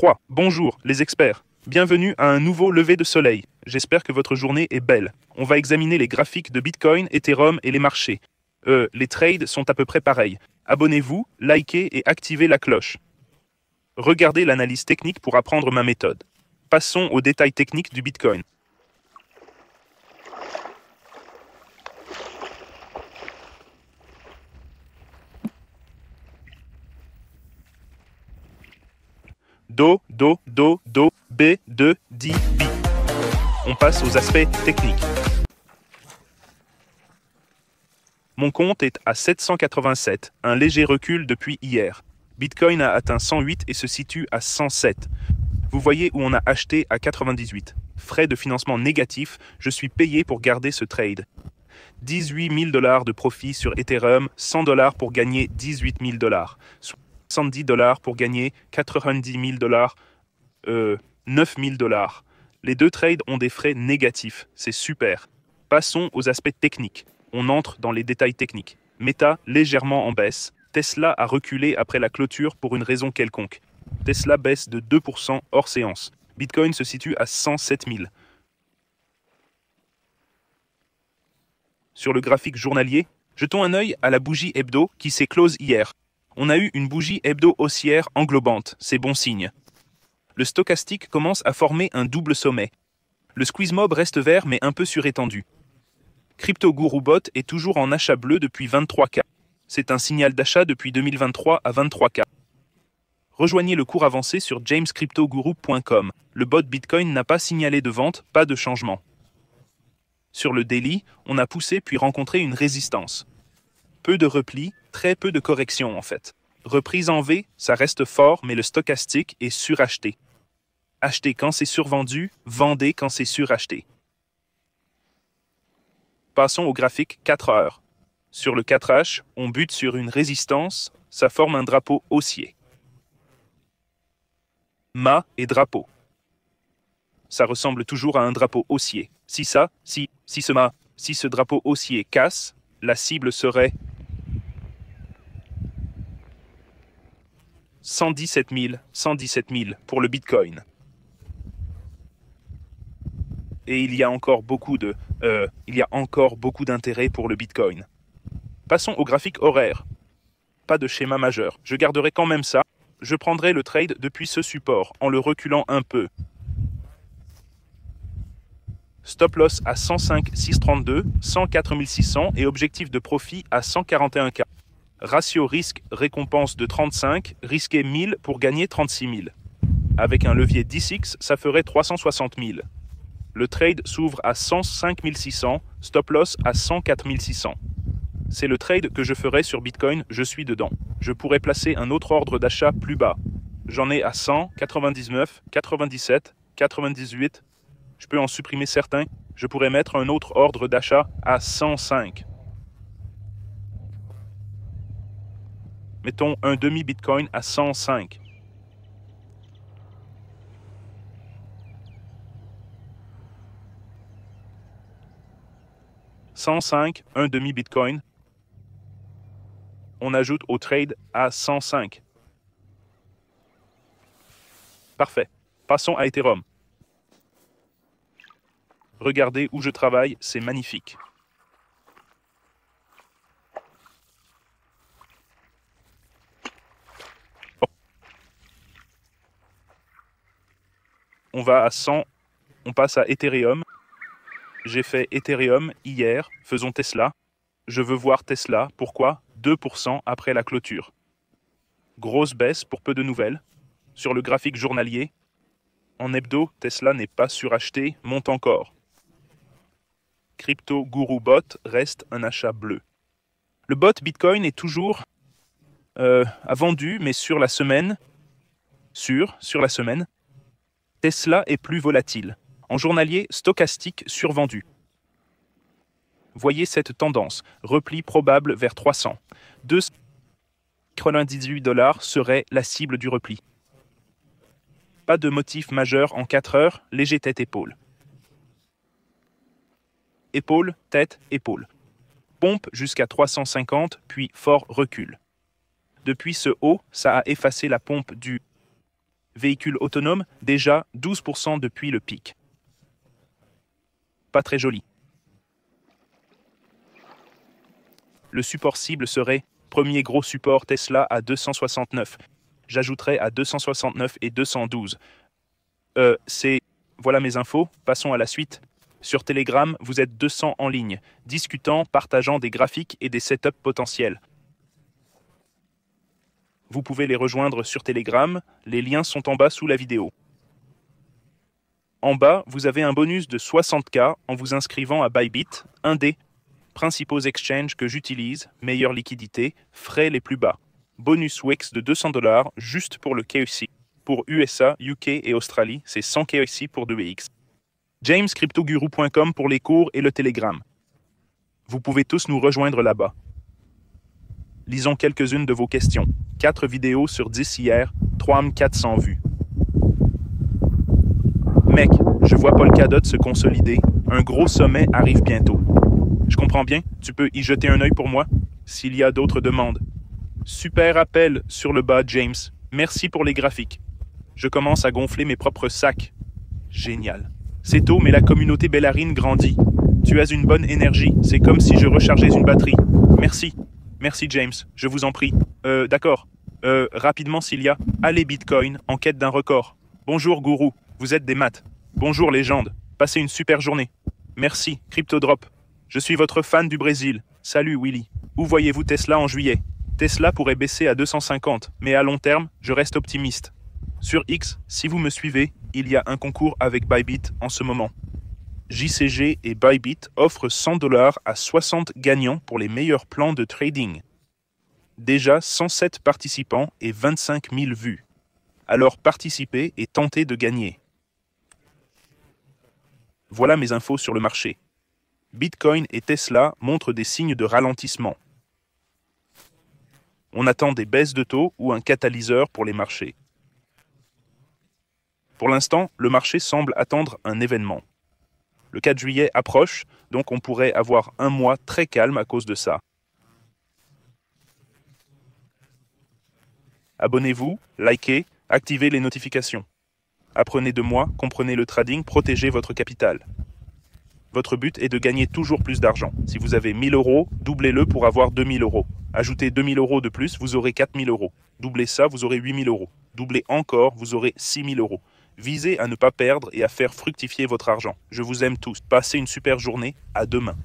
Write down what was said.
3. Bonjour, les experts. Bienvenue à un nouveau lever de soleil. J'espère que votre journée est belle. On va examiner les graphiques de Bitcoin, Ethereum et les marchés. Les trades sont à peu près pareils. Abonnez-vous, likez et activez la cloche. Regardez l'analyse technique pour apprendre ma méthode. Passons aux détails techniques du Bitcoin. Do, B, D, Bi. On passe aux aspects techniques. Mon compte est à 787, un léger recul depuis hier. Bitcoin a atteint 108 et se situe à 107. Vous voyez où on a acheté à 98. Frais de financement négatifs, je suis payé pour garder ce trade. 18 000 $ de profit sur Ethereum, 100 $ pour gagner 18 000 $. 70 $ pour gagner 90 000 $, 9 000 $. Les deux trades ont des frais négatifs, c'est super. Passons aux aspects techniques. On entre dans les détails techniques. Meta légèrement en baisse. Tesla a reculé après la clôture pour une raison quelconque. Tesla baisse de 2% hors séance. Bitcoin se situe à 107 000. Sur le graphique journalier, jetons un œil à la bougie hebdo qui s'est close hier. On a eu une bougie hebdo haussière englobante, c'est bon signe. Le stochastique commence à former un double sommet. Le squeeze mob reste vert mais un peu surétendu. Crypto Guru Bot est toujours en achat bleu depuis 23K. C'est un signal d'achat depuis 2023 à 23K. Rejoignez le cours avancé sur jamescryptoguru.com. Le bot Bitcoin n'a pas signalé de vente, pas de changement. Sur le daily, on a poussé puis rencontré une résistance. Peu de repli, très peu de correction en fait. Reprise en V, ça reste fort, mais le stochastique est suracheté. Achetez quand c'est survendu, vendez quand c'est suracheté. Passons au graphique 4 heures. Sur le 4H, on bute sur une résistance, ça forme un drapeau haussier. Mât et drapeau. Ça ressemble toujours à un drapeau haussier. Si ce drapeau haussier casse, la cible serait 117 000 pour le Bitcoin. Et il y a encore beaucoup d'intérêt pour le Bitcoin. Passons au graphique horaire. Pas de schéma majeur. Je garderai quand même ça. Je prendrai le trade depuis ce support en le reculant un peu. Stop loss à 105 632, 104 600 et objectif de profit à 141K. Ratio risque-récompense de 35, risqué 1000 pour gagner 36 000. Avec un levier 10x, ça ferait 360 000. Le trade s'ouvre à 105 600, stop loss à 104 600. C'est le trade que je ferai sur Bitcoin, je suis dedans. Je pourrais placer un autre ordre d'achat plus bas. J'en ai à 100, 99, 97, 98. Je peux en supprimer certains. Je pourrais mettre un autre ordre d'achat à 105. Mettons un demi-Bitcoin à 105. « 105, un demi-Bitcoin. On ajoute au trade à 105. Parfait. Passons à Ethereum. Regardez où je travaille, c'est magnifique. On va à 100, on passe à Ethereum. J'ai fait Ethereum hier, faisons Tesla. Je veux voir Tesla, pourquoi 2% après la clôture. Grosse baisse pour peu de nouvelles. Sur le graphique journalier, en hebdo, Tesla n'est pas suracheté, monte encore. Crypto Guru Bot reste un achat bleu. Le bot Bitcoin est toujours a vendu, mais sur la semaine, Tesla est plus volatile. En journalier, stochastique survendu. Voyez cette tendance, repli probable vers 300. 298 $ serait la cible du repli. Pas de motif majeur en 4 heures, léger tête-épaule. Épaule, tête, épaule. Pompe jusqu'à 350, puis fort recul. Depuis ce haut, ça a effacé la pompe du Véhicule autonome, déjà 12% depuis le pic. Pas très joli. Le support cible serait premier gros support Tesla à 269. J'ajouterai à 269 et 212. Voilà mes infos, passons à la suite. Sur Telegram, vous êtes 200 en ligne, discutant, partageant des graphiques et des setups potentiels. Vous pouvez les rejoindre sur Telegram, les liens sont en bas sous la vidéo. En bas, vous avez un bonus de 60K en vous inscrivant à Bybit, un des principaux exchanges que j'utilise, meilleure liquidité, frais les plus bas. Bonus WEX de $200 juste pour le KYC. Pour USA, UK et Australie, c'est 100 KYC pour 2X. JamesCryptoGuru.com pour les cours et le Telegram. Vous pouvez tous nous rejoindre là-bas. Lisons quelques-unes de vos questions. 4 vidéos sur 10 hier, 3400 vues. Mec, je vois Polkadot se consolider. Un gros sommet arrive bientôt. Je comprends bien, tu peux y jeter un œil pour moi, s'il y a d'autres demandes. Super appel sur le bas, James. Merci pour les graphiques. Je commence à gonfler mes propres sacs. Génial. C'est tôt, mais la communauté Bellarine grandit. Tu as une bonne énergie. C'est comme si je rechargeais une batterie. Merci. Merci, James. Je vous en prie. D'accord. Rapidement, Cilia. Allez, Bitcoin, en quête d'un record. Bonjour, gourou. Vous êtes des maths. Bonjour, légende. Passez une super journée. Merci, CryptoDrop. Je suis votre fan du Brésil. Salut, Willy. Où voyez-vous Tesla en juillet? Tesla pourrait baisser à 250, mais à long terme, je reste optimiste. Sur X, si vous me suivez, il y a un concours avec Bybit en ce moment. JCG et Bybit offrent $100 à 60 gagnants pour les meilleurs plans de trading. Déjà 107 participants et 25 000 vues. Alors participez et tentez de gagner. Voilà mes infos sur le marché. Bitcoin et Tesla montrent des signes de ralentissement. On attend des baisses de taux ou un catalyseur pour les marchés. Pour l'instant, le marché semble attendre un événement. Le 4 juillet approche, donc on pourrait avoir un mois très calme à cause de ça. Abonnez-vous, likez, activez les notifications. Apprenez de moi, comprenez le trading, protégez votre capital. Votre but est de gagner toujours plus d'argent. Si vous avez 1 000 €, doublez-le pour avoir 2 000 €. Ajoutez 2 000 € de plus, vous aurez 4 000 €. Doublez ça, vous aurez 8 000 €. Doublez encore, vous aurez 6 000 €. Visez à ne pas perdre et à faire fructifier votre argent. Je vous aime tous. Passez une super journée. À demain.